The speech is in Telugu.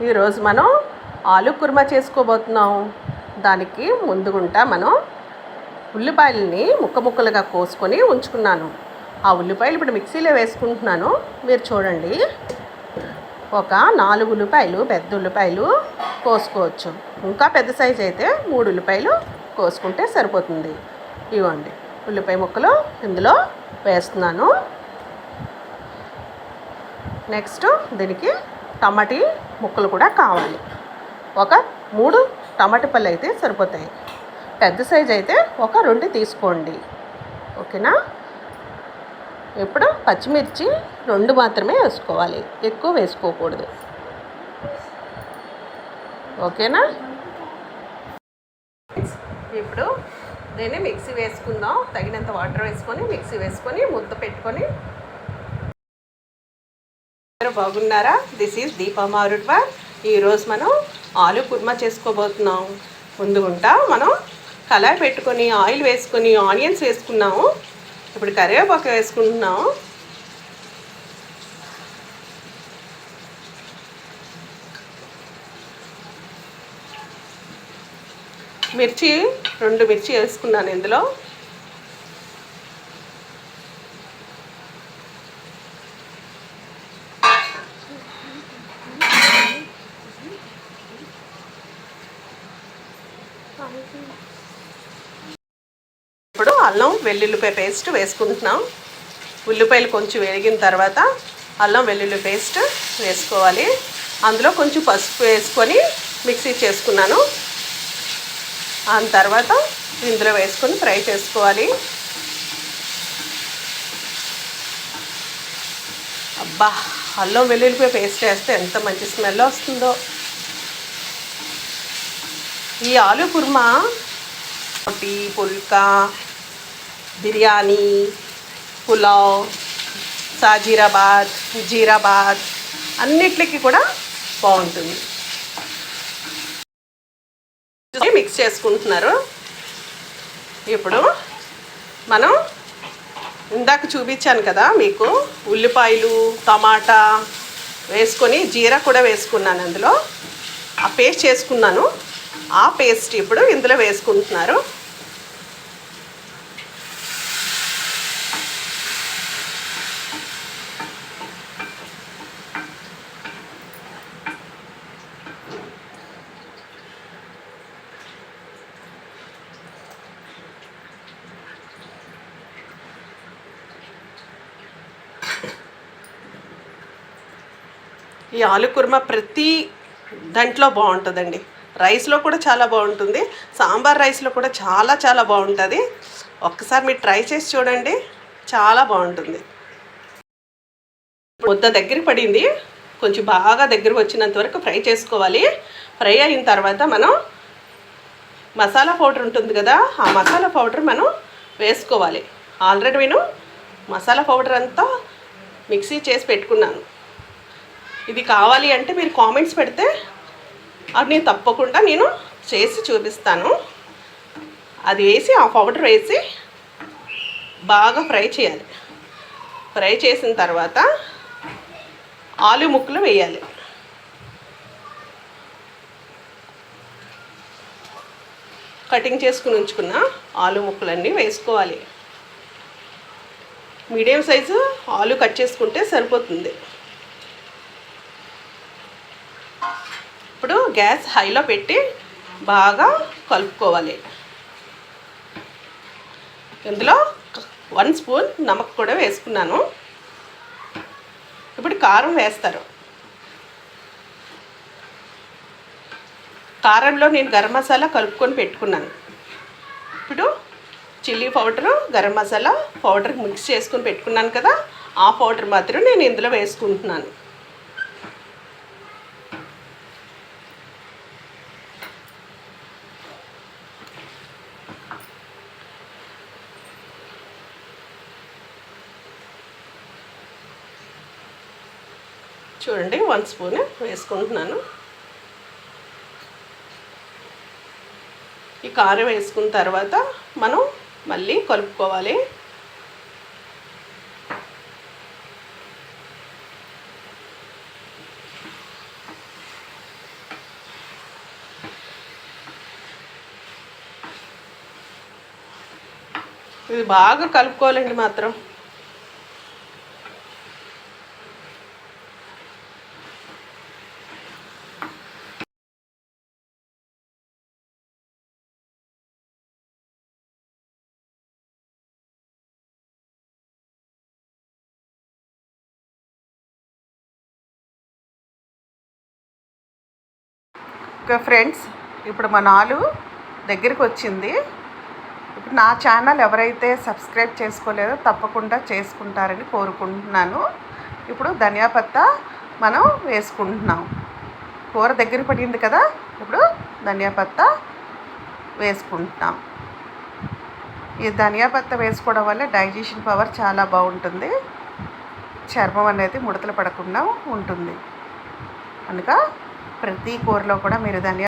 ఈరోజు మనం ఆలు కుర్మా చేసుకోబోతున్నాం. దానికి ముందుగుంటా మనం ఉల్లిపాయలని ముక్కలుగా కోసుకొని ఉంచుకున్నాను. ఆ ఉల్లిపాయలు ఇప్పుడు మిక్సీలో వేసుకుంటున్నాను. మీరు చూడండి, ఒక 4 ఉల్లిపాయలు, పెద్ద ఉల్లిపాయలు కోసుకోవచ్చు. ఇంకా పెద్ద సైజు అయితే 3 ఉల్లిపాయలు కోసుకుంటే సరిపోతుంది. ఇవ్వండి, ఉల్లిపాయ ముక్కలు ఇందులో వేస్తున్నాను. నెక్స్ట్ దీనికి టమాటీ ముక్కలు కూడా కావాలి. ఒక 3 టమాటా పళ్ళు అయితే సరిపోతాయి. పెద్ద సైజు అయితే ఒక 2 తీసుకోండి. ఓకేనా? ఇప్పుడు పచ్చిమిర్చి 2 మాత్రమే వేసుకోవాలి, ఎక్కువ వేసుకోకూడదు. ఓకేనా? ఇప్పుడు దీన్ని మిక్సీ వేసుకుందాం. తగినంత వాటర్ వేసుకొని మిక్సీ వేసుకొని ముద్ద పెట్టుకొని. బాగున్నారా? This is Deepa Marudwar. ఈరోజు మనం ఆలు కుర్మా చేసుకోబోతున్నాం. ముందుగుంటా మనం కళాయి పెట్టుకొని ఆయిల్ వేసుకొని ఆనియన్స్ వేసుకున్నాము. ఇప్పుడు కరివేపాకు వేసుకుంటున్నాము. మిర్చి 2 మిర్చి వేసుకున్నాను ఇందులో. ఇప్పుడు అల్లం వెల్లుల్లిపాయ పేస్ట్ వేసుకుంటున్నాం. ఉల్లిపాయలు కొంచెం వేగిన తర్వాత అల్లం వెల్లుల్లి పేస్ట్ వేసుకోవాలి. అందులో కొంచెం పసుపు వేసుకొని మిక్సీ చేసుకున్నాను. ఆ తర్వాత ఇందులో వేసుకొని ఫ్రై చేసుకోవాలి. అబ్బా, అల్లం వెల్లుల్లిపాయ పేస్ట్ వేస్తే ఎంత మంచి స్మెల్ వస్తుందో. ఈ ఆలు కుర్మా రోటీ, పుల్కా, బిర్యానీ, పులావ్, సాజీరాబాద్, జీరాబాద్ అన్నిటికి కూడా బాగుంటుంది. మిక్స్ చేసుకుంటున్నారు. ఇప్పుడు మనం ఇందాక చూపించాను కదా మీకు, ఉల్లిపాయలు, టమాటా వేసుకొని జీరా కూడా వేసుకున్నాను. అందులో ఆ పేస్ట్ చేసుకున్నాను. ఆ పేస్ట్ ఇప్పుడు ఇందులో వేసుకుంటున్నారు. ఈ ఆలు కుర్మా ప్రతి దాంట్లో బాగుంటుందండి. రైస్లో కూడా చాలా బాగుంటుంది. సాంబార్ రైస్లో కూడా చాలా చాలా బాగుంటుంది. ఒక్కసారి మీరు ట్రై చేసి చూడండి, చాలా బాగుంటుంది. ముద్ద దగ్గరికి పడింది. కొంచెం బాగా దగ్గరకు వచ్చినంత వరకు ఫ్రై చేసుకోవాలి. ఫ్రై అయిన తర్వాత మనం మసాలా పౌడర్ ఉంటుంది కదా, ఆ మసాలా పౌడర్ మనం వేసుకోవాలి. ఆల్రెడీ నేను మసాలా పౌడర్ అంతా మిక్సీ చేసి పెట్టుకున్నాను. ఇది కావాలి అంటే మీరు కామెంట్స్ పెడితే అది నేను తప్పకుండా నేను చేసి చూపిస్తాను. అది వేసి ఆ పౌడర్ వేసి బాగా ఫ్రై చేయాలి. ఫ్రై చేసిన తర్వాత ఆలు ముక్కలు వేయాలి. కటింగ్ చేసుకుని ఉంచుకున్న ఆలు ముక్కలన్నీ వేసుకోవాలి. మీడియం సైజు ఆలు కట్ చేసుకుంటే సరిపోతుంది. ఇప్పుడు గ్యాస్ హైలో పెట్టి బాగా కలుపుకోవాలి. ఇందులో 1 స్పూన్ నమక్ కూడా వేసుకున్నాను. ఇప్పుడు కారం వేస్తారు. కారంలో నేను గరం మసాలా కలుపుకొని పెట్టుకున్నాను. ఇప్పుడు chilli powder, garam masala powder mix చేసుకొని పెట్టుకున్నాను కదా, ఆ పౌడర్ మాత్రం నేను ఇందులో వేసుకుంటున్నాను. చూడండి, 1 స్పూన్ వేసుకుంటున్నాను. ఈ కారం వేసుకున్న తర్వాత మనం మళ్ళీ కలుపుకోవాలి. ఇది బాగా కలుపుకోవాలండి మాత్రం. ఓకే ఫ్రెండ్స్, ఇప్పుడు మన ఆలు దగ్గరికి వచ్చింది. ఇప్పుడు నా ఛానల్ ఎవరైతే సబ్స్క్రైబ్ చేసుకోలేదో తప్పకుండా చేసుకుంటారని కోరుకుంటున్నాను. ఇప్పుడు ధనియా పత్తా మనం వేసుకుంటున్నాం. కూర దగ్గర పడింది కదా, ఇప్పుడు ధనియా పత్తా వేసుకుంటున్నాం. ఈ ధనియా పత్తా వేసుకోవడం వల్ల డైజెషన్ పవర్ చాలా బాగుంటుంది. చర్మం అనేది ముడతలు పడకుండా ఉంటుంది. కనుక ప్రతి కూరలో కూడా మీరు ధనియా